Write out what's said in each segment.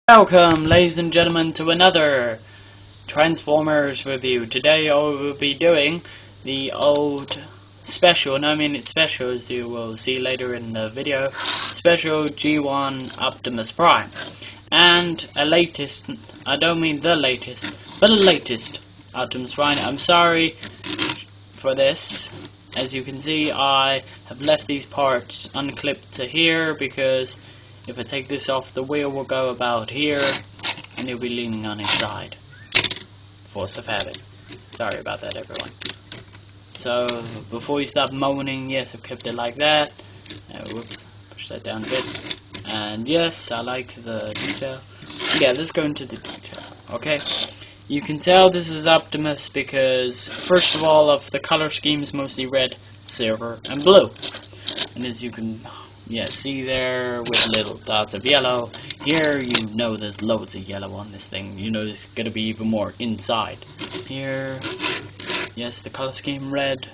Welcome, ladies and gentlemen, to another Transformers review. Today I will be doing the old special, and I mean it's special as you will see later in the video, special G1 Optimus Prime. And a latest, I don't mean the latest, but a latest Optimus Prime. I'm sorry for this. As you can see, I have left these parts unclipped to here because if I take this off, the wheel will go about here and he'll be leaning on his side. Force of habit. Sorry about that, everyone. So, before you stop moaning, yes, I've kept it like that. Whoops, push that down a bit. And yes, I like the detail. Yeah, let's go into the detail, okay? You can tell this is Optimus because, first of all, the color scheme is mostly red, silver, and blue. And as you can see there with little dots of yellow, here you know there's loads of yellow on this thing. You know there's going to be even more inside. Here, yes, the color scheme red,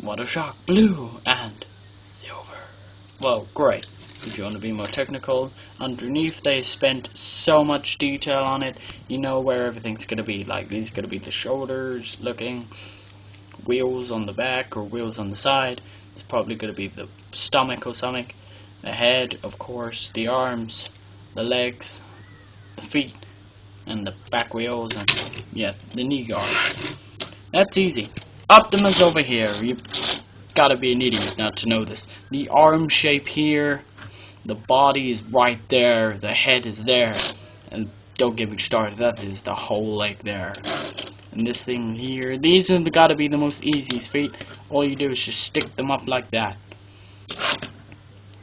water shock blue, and silver. Well, grey. If you want to be more technical, underneath they spent so much detail on it. You know where everything's going to be. Like these are going to be the shoulders looking, wheels on the back or wheels on the side. It's probably going to be the stomach or something, the head, of course, the arms, the legs, the feet, and the back wheels, and yeah, the knee guards. That's easy. Optimus over here. You gotta be an idiot not to know this. The arm shape here. The body is right there, the head is there, and don't get me started, that is the whole leg there. And this thing here, these are gotta be the most easiest feet. All you do is just stick them up like that.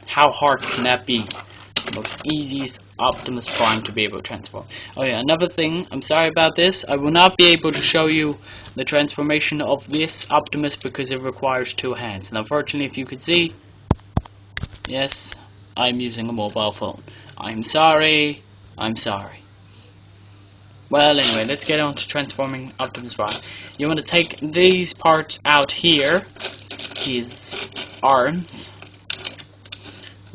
How hard can that be? The most easiest Optimus Prime to be able to transform. Oh yeah, another thing, I'm sorry about this, I will not be able to show you the transformation of this Optimus because it requires two hands. And unfortunately, if you could see, yes, I'm using a mobile phone. I'm sorry. I'm sorry. Well, anyway, let's get on to transforming Optimus Prime. You want to take these parts out here, his arms.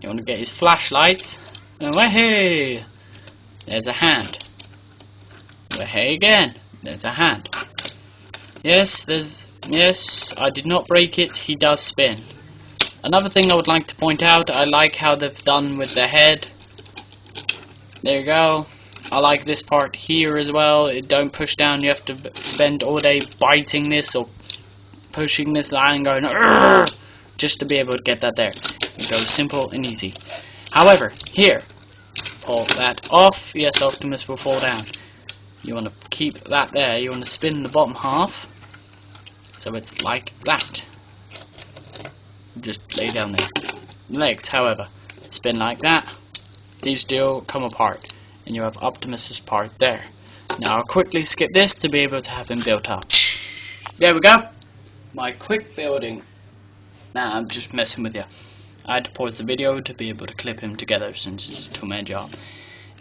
You want to get his flashlights. And hey, there's a hand. Hey again, there's a hand. Yes, I did not break it. He does spin. Another thing I would like to point out, I like how they've done with the head. There you go. I like this part here as well. It don't push down. You have to spend all day biting this or pushing this line, going just to be able to get that there. It goes simple and easy. However, here, pull that off. Yes, Optimus will fall down. You want to keep that there. You want to spin the bottom half, so it's like that. Just lay down there. Legs, however, spin like that. These still come apart, and you have Optimus's part there. Now I'll quickly skip this to be able to have him built up. There we go. My quick building. Nah, I'm just messing with you. I had to pause the video to be able to clip him together since it's a two-man job.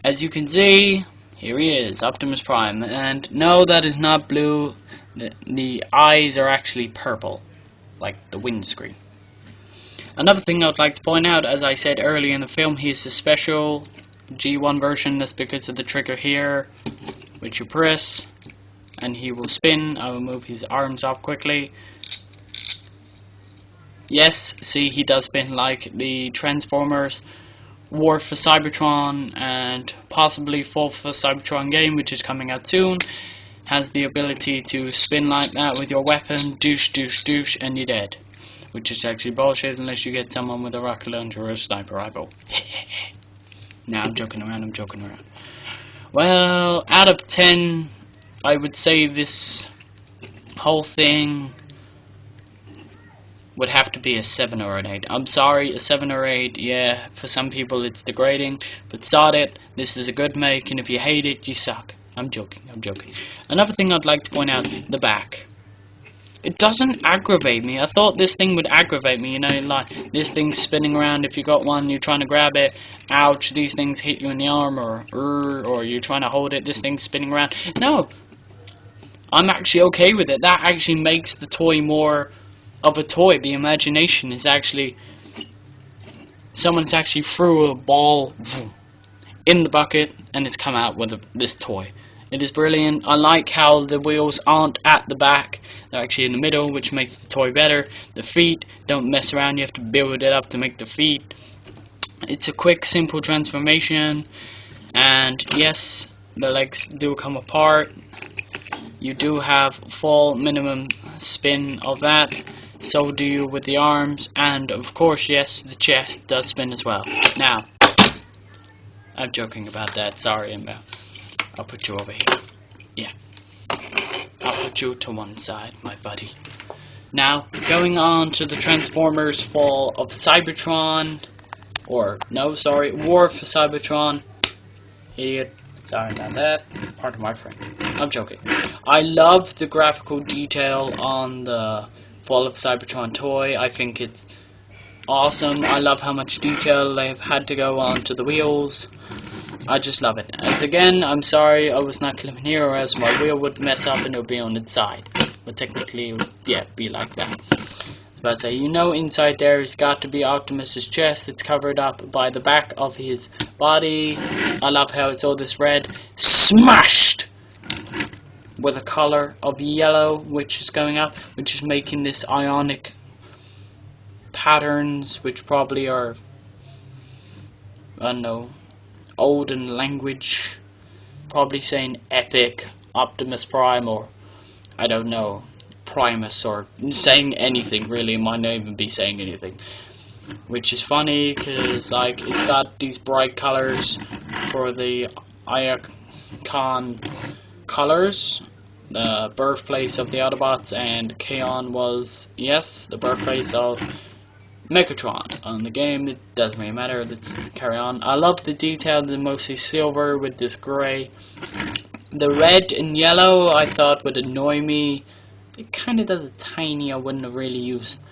As you can see, here he is, Optimus Prime. And no, that is not blue. The eyes are actually purple, like the windscreen. Another thing I would like to point out, as I said earlier in the film, he is a special G1 version. That's because of the trigger here, which you press, and he will spin. I will move his arms off quickly. Yes, see, he does spin like the Transformers War for Cybertron and possibly Fall for Cybertron game, which is coming out soon. Has the ability to spin like that with your weapon, douche, douche, douche, and you're dead. Which is actually bullshit unless you get someone with a rocket launcher or a sniper rifle. Nah, I'm joking around. Well, out of 10, I would say this whole thing would have to be a 7 or an 8. I'm sorry, a 7 or 8, yeah, for some people it's degrading, but sod it, this is a good make, and if you hate it, you suck. I'm joking. Another thing I'd like to point out, the back. It doesn't aggravate me. I thought this thing would aggravate me, you know, like this thing's spinning around. If you got one, you're trying to grab it, ouch, these things hit you in the arm, or you're trying to hold it, this thing's spinning around. No, I'm actually okay with it. That actually makes the toy more of a toy. The imagination is actually, someone's actually threw a ball in the bucket, and it's come out with this toy. It is brilliant. I like how the wheels aren't at the back, they're actually in the middle, which makes the toy better. The feet, don't mess around, you have to build it up to make the feet. It's a quick, simple transformation, and yes, the legs do come apart. You do have full minimum spin of that, so do you with the arms, and of course, yes, the chest does spin as well. Now, I'm joking about that, sorry, I'll put you over here. Yeah. I'll put you to one side, my buddy. Now, going on to the Transformers Fall of Cybertron. Or, no, sorry, War for Cybertron. Idiot. Sorry about that. Pardon my friend. I'm joking. I love the graphical detail on the Fall of Cybertron toy. I think it's awesome. I love how much detail they've had to go on to the wheels. I just love it. As again, I'm sorry I was not clipping here, or else my wheel would mess up and it would be on its side. But technically, it would, yeah, be like that. I was about to say, you know, inside there has got to be Optimus's chest. It's covered up by the back of his body. I love how it's all this red, smashed with a color of yellow, which is going up, which is making this ionic patterns, which probably are, I don't know, olden language, probably saying epic, Optimus Prime, or I don't know, Primus, or saying anything really. It might not even be saying anything, which is funny because like it's got these bright colors for the Icon colors, the birthplace of the Autobots, and Kaon was, yes, the birthplace of Megatron. On the game, it doesn't really matter, let's carry on. I love the detail, the mostly silver with this grey. The red and yellow I thought would annoy me. It kind of does a tiny, I wouldn't have really used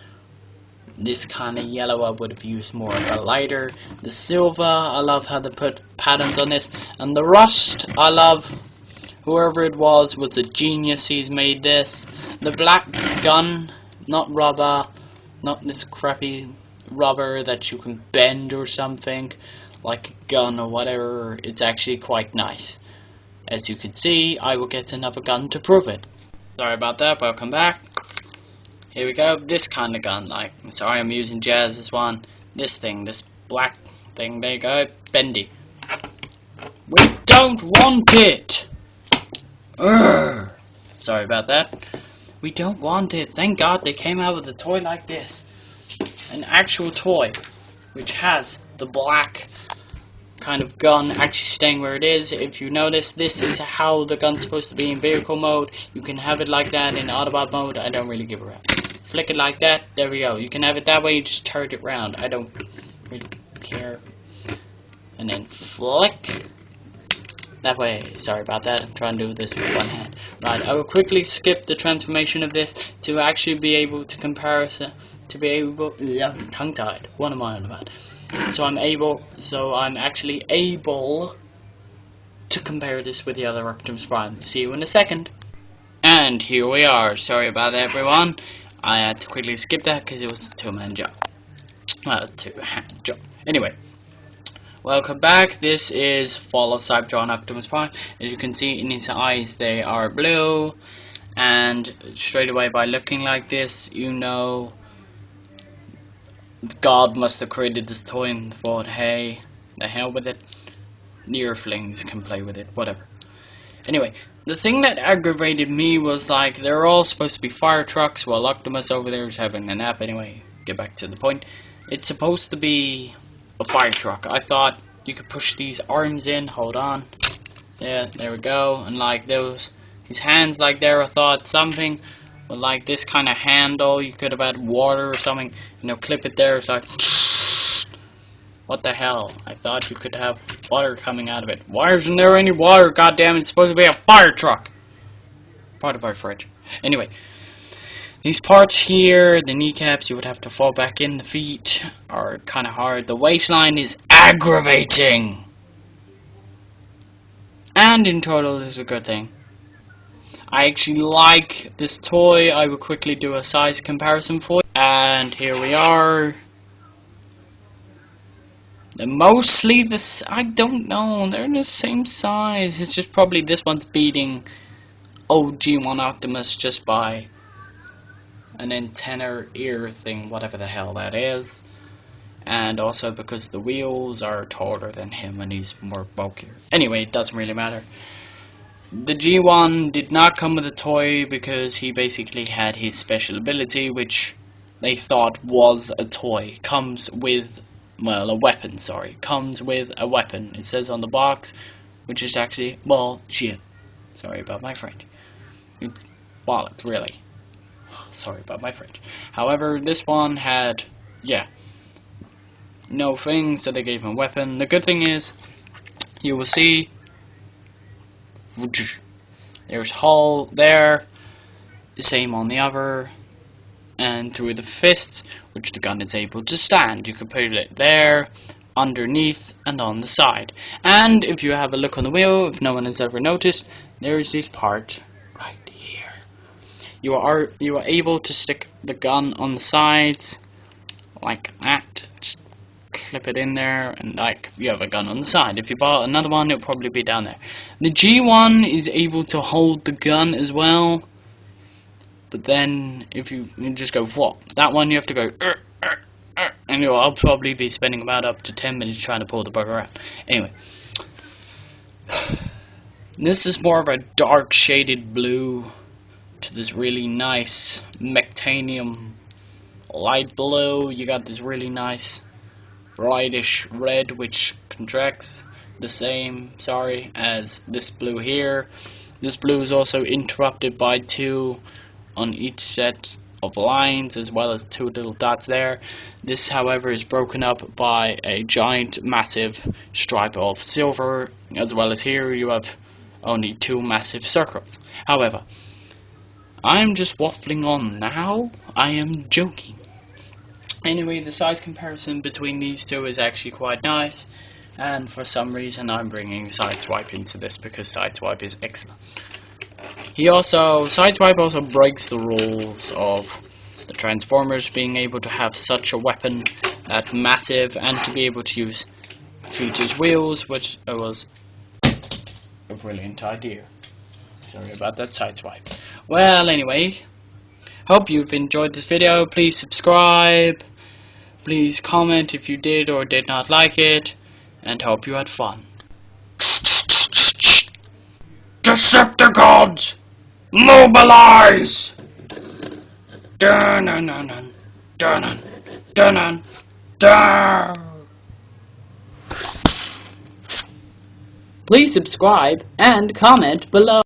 this kind of yellow, I would have used more of a lighter. The silver, I love how they put patterns on this. And the rust, I love, whoever it was a genius, he's made this. The black gun, not rubber, not this crappy rubber that you can bend or something, like a gun or whatever. It's actually quite nice. As you can see, I will get another gun to prove it. Sorry about that, welcome back. Here we go, this kind of gun, like, sorry I'm using Jazz's one. This thing, this black thing, there you go, bendy. We don't want it! Urgh. Sorry about that. We don't want it. Thank God they came out with a toy like this. An actual toy, which has the black kind of gun actually staying where it is. If you notice, this is how the gun's supposed to be in vehicle mode. You can have it like that in Autobot mode. I don't really give a rap. Flick it like that. There we go. You can have it that way. You just turn it around. I don't really care. And then flick. That way. Sorry about that. I'm trying to do this with one hand. Right. I will quickly skip the transformation of this to actually be able to comparison. To be able. Yeah, tongue-tied. What am I on about? So I'm actually able to compare this with the other Optimus Prime. See you in a second. And here we are. Sorry about that, everyone. I had to quickly skip that because it was a two-man job. Well, two-hand job. Anyway, welcome back. This is Fall of Cybertron Optimus Prime. As you can see in his eyes, they are blue. And straight away by looking like this, you know God must have created this toy and thought, hey, the hell with it. The Earthlings can play with it, whatever. Anyway, the thing that aggravated me was like, they're all supposed to be fire trucks while Optimus over there is having a nap. Anyway, get back to the point. It's supposed to be a fire truck. I thought you could push these arms in, hold on. Yeah, there we go. And like those, his hands like there, I thought something. But like this kind of handle, you could have had water or something, you know, clip it there, it's like, what the hell? I thought you could have water coming out of it. Why isn't there any water? Goddamn, it's supposed to be a fire truck. Part of our fridge. Anyway, these parts here, the kneecaps, you would have to fall back in. The feet are kind of hard. The waistline is aggravating. And in total, this is a good thing. I actually like this toy. I will quickly do a size comparison for you. And here we are. They're mostly this. I don't know. They're the same size. It's just probably this one's beating old G1 Optimus just by an antenna ear thing, whatever the hell that is. And also because the wheels are taller than him and he's more bulkier. Anyway, it doesn't really matter. The G1 did not come with a toy because he basically had his special ability, which they thought was a toy. Comes with, well, a weapon, sorry. Comes with a weapon. It says on the box, which is actually, well, shit. Sorry about my French. It's bollocks, really. Sorry about my French. However, this one had, yeah, no thing, so they gave him a weapon. The good thing is, you will see, there's hull there, same on the other, and through the fists, which the gun is able to stand. You can put it there, underneath, and on the side. And if you have a look on the wheel, if no one has ever noticed, there's this part right here. You are able to stick the gun on the sides like that. Just clip it in there, and like you have a gun on the side. If you bought another one, it'll probably be down there. The G1 is able to hold the gun as well, but then if you just go whoop, that one you have to go and I'll probably be spending about up to 10 minutes trying to pull the bugger out. Anyway, this is more of a dark shaded blue to this really nice mectanium light blue. You got this really nice brightish red, which contracts the same, sorry, as this blue here. This blue is also interrupted by two on each set of lines, as well as two little dots there. This, however, is broken up by a giant massive stripe of silver, as well as here you have only two massive circles. However, I'm just waffling on now. I am joking. Anyway, the size comparison between these two is actually quite nice, and for some reason I'm bringing Sideswipe into this because Sideswipe is excellent. Sideswipe also breaks the rules of the Transformers being able to have such a weapon that massive and to be able to use Future's wheels, which was a brilliant idea. Sorry about that, Sideswipe. Well, anyway, hope you've enjoyed this video. Please subscribe. Please comment if you did or did not like it, and hope you had fun. Decepticons, mobilize! Dun-dun-dun-dun, dun-dun, dun-dun. Please subscribe and comment below.